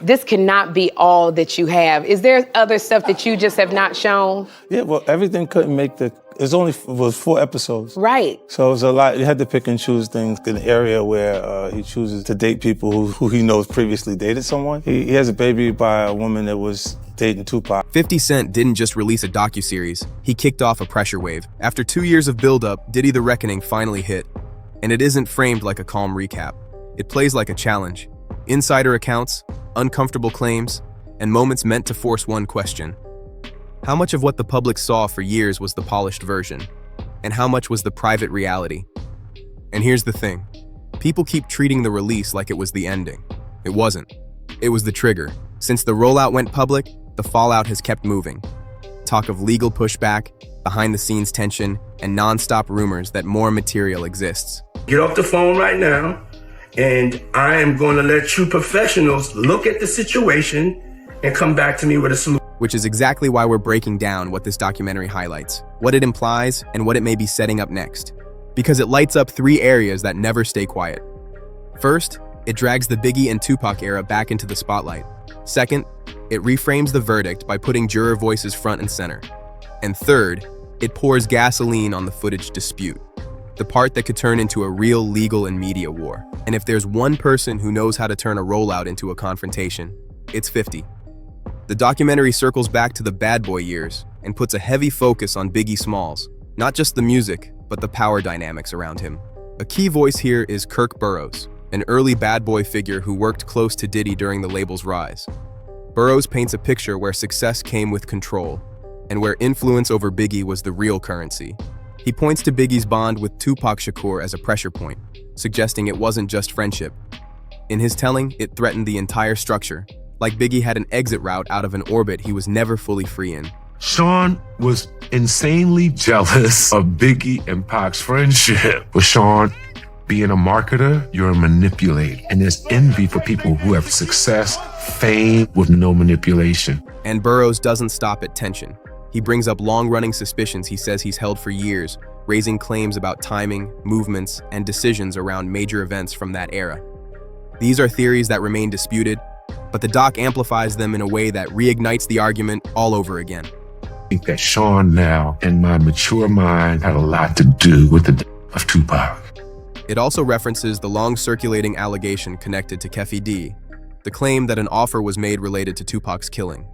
this cannot be all that you have. Is there other stuff that you just have not shown? Yeah, well, everything couldn't make the, was 4 episodes. Right. So it was a lot, you had to pick and choose things in an area where he chooses to date people who he knows previously dated someone. He has a baby by a woman that was dating Tupac. 50 Cent didn't just release a docuseries, he kicked off a pressure wave. After 2 years of build-up, Diddy the Reckoning finally hit. And it isn't framed like a calm recap. It plays like a challenge. Insider accounts, uncomfortable claims, and moments meant to force one question. How much of what the public saw for years was the polished version? And how much was the private reality? And here's the thing. People keep treating the release like it was the ending. It wasn't. It was the trigger. Since the rollout went public, the fallout has kept moving. Talk of legal pushback, behind-the-scenes tension, and non-stop rumors that more material exists. Get off the phone right now, and I am going to let you professionals look at the situation and come back to me with a solution. Which is exactly why we're breaking down what this documentary highlights, what it implies, and what it may be setting up next. Because it lights up 3 areas that never stay quiet. First, it drags the Biggie and Tupac era back into the spotlight. Second, it reframes the verdict by putting juror voices front and center. And third, it pours gasoline on the footage dispute, the part that could turn into a real legal and media war. And if there's one person who knows how to turn a rollout into a confrontation, it's 50. The documentary circles back to the bad boy years and puts a heavy focus on Biggie Smalls, not just the music, but the power dynamics around him. A key voice here is Kirk Burroughs, an early bad boy figure who worked close to Diddy during the label's rise. Burroughs paints a picture where success came with control, and where influence over Biggie was the real currency. He points to Biggie's bond with Tupac Shakur as a pressure point, suggesting it wasn't just friendship. In his telling, it threatened the entire structure, like Biggie had an exit route out of an orbit he was never fully free in. Sean was insanely jealous of Biggie and Pac's friendship. With Sean being a marketer, you're a manipulator. And there's envy for people who have success, fame, with no manipulation. And Burroughs doesn't stop at tension. He brings up long-running suspicions he says he's held for years, raising claims about timing, movements, and decisions around major events from that era. These are theories that remain disputed, but the doc amplifies them in a way that reignites the argument all over again. I think that Sean now, in my mature mind, had a lot to do with the death of Tupac. It also references the long-circulating allegation connected to Keffi D, the claim that an offer was made related to Tupac's killing.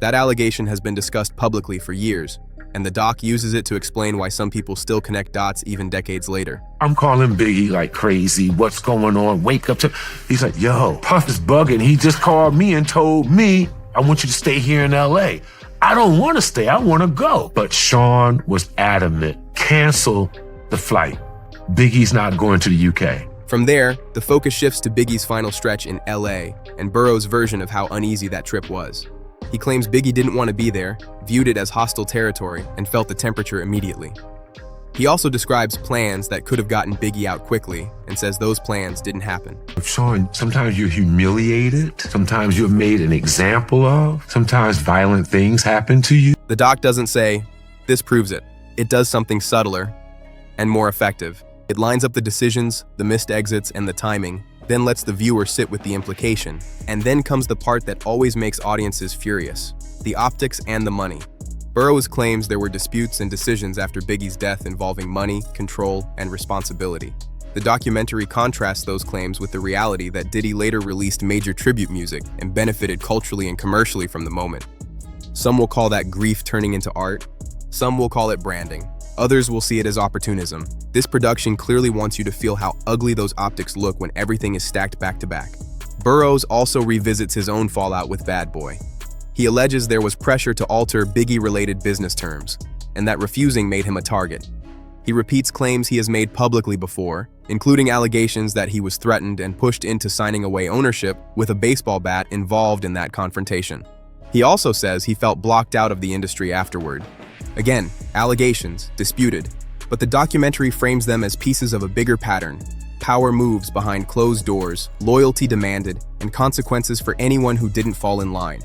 That allegation has been discussed publicly for years, and the doc uses it to explain why some people still connect dots even decades later. I'm calling Biggie like crazy. What's going on? Wake up to... He's like, yo, Puff is bugging. He just called me and told me, I want you to stay here in LA. I don't want to stay. I want to go. But Sean was adamant. Cancel the flight. Biggie's not going to the UK. From there, the focus shifts to Biggie's final stretch in LA and Burroughs' version of how uneasy that trip was. He claims Biggie didn't want to be there, viewed it as hostile territory, and felt the temperature immediately. He also describes plans that could have gotten Biggie out quickly and says those plans didn't happen. Sean, sometimes you're humiliated. Sometimes you're made an example of. Sometimes violent things happen to you. The doc doesn't say, this proves it. It does something subtler and more effective. It lines up the decisions, the missed exits, and the timing, then lets the viewer sit with the implication. And then comes the part that always makes audiences furious, the optics and the money. Burroughs claims there were disputes and decisions after Biggie's death involving money, control, and responsibility. The documentary contrasts those claims with the reality that Diddy later released major tribute music and benefited culturally and commercially from the moment. Some will call that grief turning into art. Some will call it branding. Others will see it as opportunism. This production clearly wants you to feel how ugly those optics look when everything is stacked back to back. Burroughs also revisits his own fallout with Bad Boy. He alleges there was pressure to alter Biggie-related business terms, and that refusing made him a target. He repeats claims he has made publicly before, including allegations that he was threatened and pushed into signing away ownership with a baseball bat involved in that confrontation. He also says he felt blocked out of the industry afterward. Again, allegations, disputed, but the documentary frames them as pieces of a bigger pattern. Power moves behind closed doors, loyalty demanded, and consequences for anyone who didn't fall in line.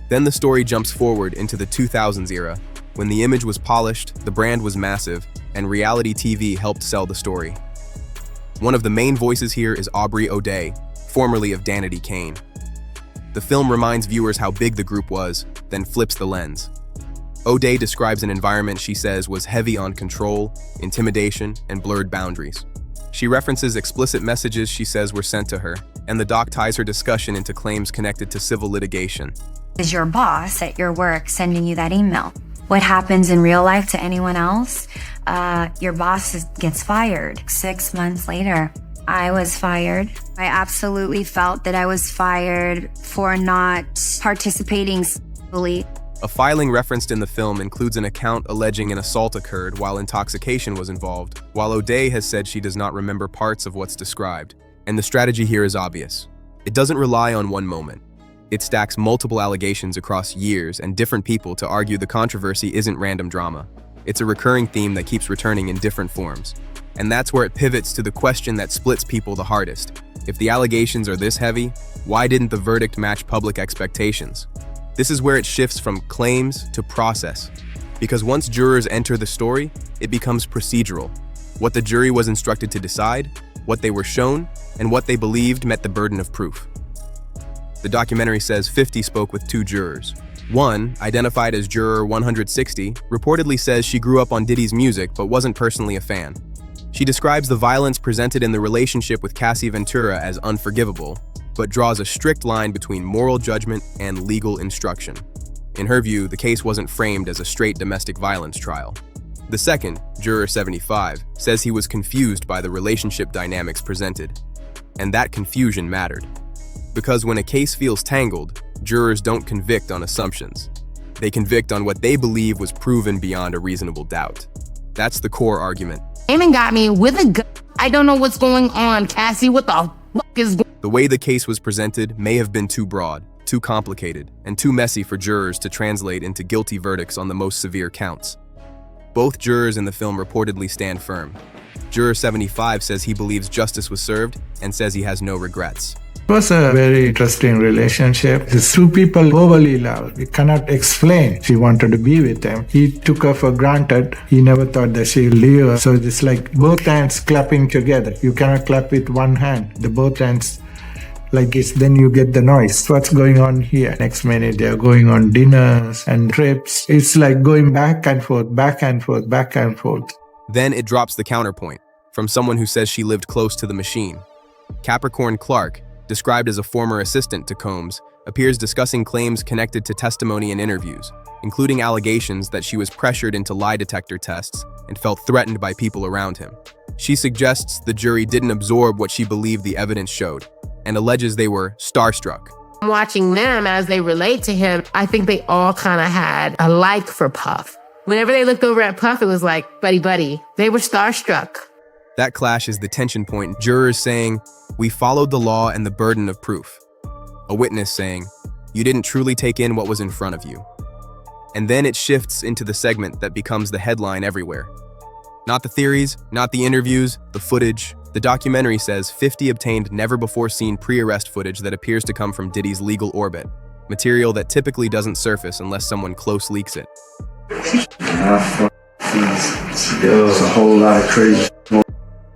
Then the story jumps forward into the 2000s era, when the image was polished, the brand was massive, and reality TV helped sell the story. One of the main voices here is Aubrey O'Day, formerly of Danity Kane. The film reminds viewers how big the group was, then flips the lens. O'Day describes an environment she says was heavy on control, intimidation, and blurred boundaries. She references explicit messages she says were sent to her, and the doc ties her discussion into claims connected to civil litigation. Is your boss at your work sending you that email? What happens in real life to anyone else? Your boss gets fired. 6 months later, I was fired. I absolutely felt that I was fired for not participating fully. A filing referenced in the film includes an account alleging an assault occurred while intoxication was involved, while O'Day has said she does not remember parts of what's described. And the strategy here is obvious. It doesn't rely on one moment. It stacks multiple allegations across years and different people to argue the controversy isn't random drama. It's a recurring theme that keeps returning in different forms. And that's where it pivots to the question that splits people the hardest. If the allegations are this heavy, why didn't the verdict match public expectations? This is where it shifts from claims to process. Because once jurors enter the story, it becomes procedural. What the jury was instructed to decide, what they were shown, and what they believed met the burden of proof. The documentary says 50 spoke with 2 jurors. One, identified as juror 160, reportedly says she grew up on Diddy's music but wasn't personally a fan. She describes the violence presented in the relationship with Cassie Ventura as unforgivable, but draws a strict line between moral judgment and legal instruction. In her view, the case wasn't framed as a straight domestic violence trial. The second, juror 75, says he was confused by the relationship dynamics presented. And that confusion mattered. Because when a case feels tangled, jurors don't convict on assumptions. They convict on what they believe was proven beyond a reasonable doubt. That's the core argument. Eamon got me with a gun. I don't know what's going on, Cassie. What the fuck is going on? The way the case was presented may have been too broad, too complicated, and too messy for jurors to translate into guilty verdicts on the most severe counts. Both jurors in the film reportedly stand firm. Juror 75 says he believes justice was served and says he has no regrets. It was a very interesting relationship. These 2 people overly loved. We cannot explain. She wanted to be with him. He took her for granted. He never thought that she would leave her. So it's like both hands clapping together. You cannot clap with one hand. The both hands like this, then you get the noise. What's going on here? Next minute they're going on dinners and trips. It's like going back and forth, back and forth, back and forth. Then it drops the counterpoint from someone who says she lived close to the machine. Capricorn Clark, described as a former assistant to Combs, appears discussing claims connected to testimony and interviews, including allegations that she was pressured into lie detector tests and felt threatened by people around him. She suggests the jury didn't absorb what she believed the evidence showed, and alleges they were starstruck. Watching them as they relate to him, I think they all kind of had a like for Puff. Whenever they looked over at Puff, it was like, buddy, buddy. They were starstruck. That clash is the tension point, jurors saying, "We followed the law and the burden of proof." A witness saying, "You didn't truly take in what was in front of you." And then it shifts into the segment that becomes the headline everywhere. Not the theories, not the interviews, the footage. The documentary says 50 obtained never-before-seen pre-arrest footage that appears to come from Diddy's legal orbit, material that typically doesn't surface unless someone close leaks it. There's a whole lot of crazy.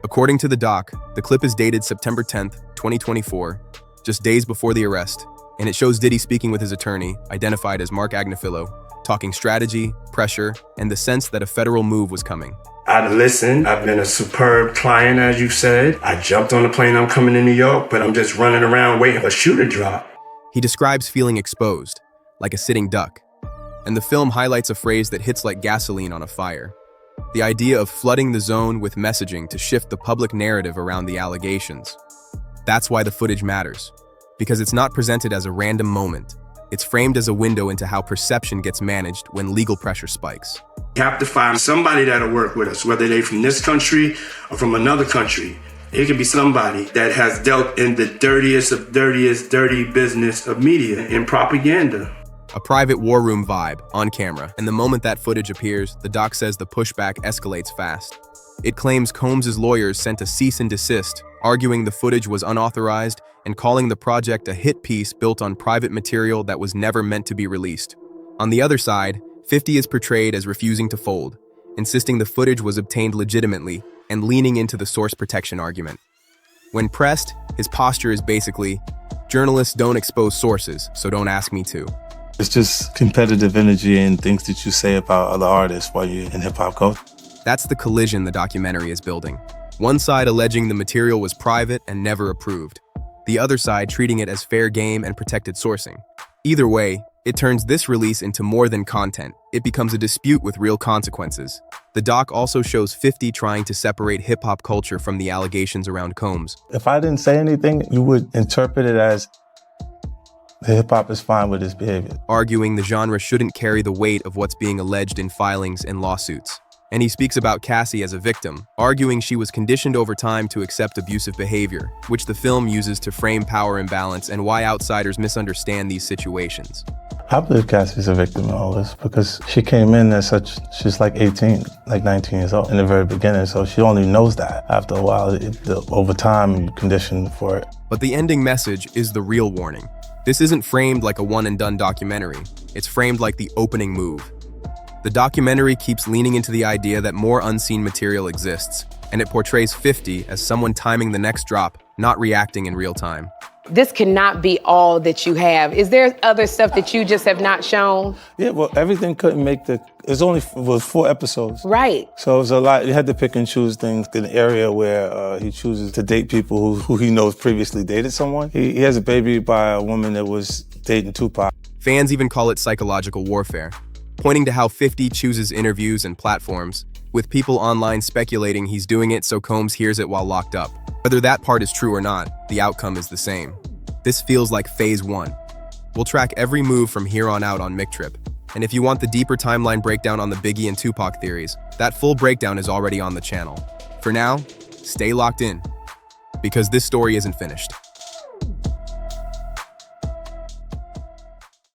According to the doc, the clip is dated September 10th, 2024, just days before the arrest, and it shows Diddy speaking with his attorney, identified as Mark Agnifilo, talking strategy, pressure, and the sense that a federal move was coming. I listened. I've been a superb client, as you said. I jumped on the plane. I'm coming to New York, but I'm just running around waiting for a shoe to drop. He describes feeling exposed, like a sitting duck. And the film highlights a phrase that hits like gasoline on a fire. The idea of flooding the zone with messaging to shift the public narrative around the allegations. That's why the footage matters. Because it's not presented as a random moment. It's framed as a window into how perception gets managed when legal pressure spikes. You have to find somebody that'll work with us, whether they're from this country or from another country. It could be somebody that has dealt in the dirtiest of dirty business of media and propaganda. A private war room vibe, on camera, and the moment that footage appears, the doc says the pushback escalates fast. It claims Combs' lawyers sent a cease and desist, arguing the footage was unauthorized and calling the project a hit piece built on private material that was never meant to be released. On the other side, 50 is portrayed as refusing to fold, insisting the footage was obtained legitimately and leaning into the source protection argument. When pressed, his posture is basically, Journalists don't expose sources, so don't ask me to. It's just competitive energy and things that you say about other artists while you're in hip-hop culture. That's the collision the documentary is building. One side alleging the material was private and never approved. The other side treating it as fair game and protected sourcing. Either way, it turns this release into more than content. It becomes a dispute with real consequences. The doc also shows 50 trying to separate hip-hop culture from the allegations around Combs. If I didn't say anything, you would interpret it as hip-hop is fine with his behavior. Arguing the genre shouldn't carry the weight of what's being alleged in filings and lawsuits. And he speaks about Cassie as a victim, arguing she was conditioned over time to accept abusive behavior, which the film uses to frame power imbalance and why outsiders misunderstand these situations. I believe Cassie's a victim in all this because she came in as such, she's like 18, like 19 years old in the very beginning, so she only knows that. After a while, over time, you're conditioned for it. But the ending message is the real warning. This isn't framed like a one-and-done documentary. It's framed like the opening move. The documentary keeps leaning into the idea that more unseen material exists, and it portrays 50 as someone timing the next drop, not reacting in real time. This cannot be all that you have. Is there other stuff that you just have not shown? Yeah, well, everything couldn't make it was 4 episodes. Right. So it was a lot. You had to pick and choose things in the area where he chooses to date people who he knows previously dated someone. He has a baby by a woman that was dating Tupac. Fans even call it psychological warfare, pointing to how 50 chooses interviews and platforms, with people online speculating he's doing it so Combs hears it while locked up. Whether that part is true or not, the outcome is the same. This feels like phase 1. We'll track every move from here on out on McTrip. And if you want the deeper timeline breakdown on the Biggie and Tupac theories, that full breakdown is already on the channel. For now, stay locked in, because this story isn't finished.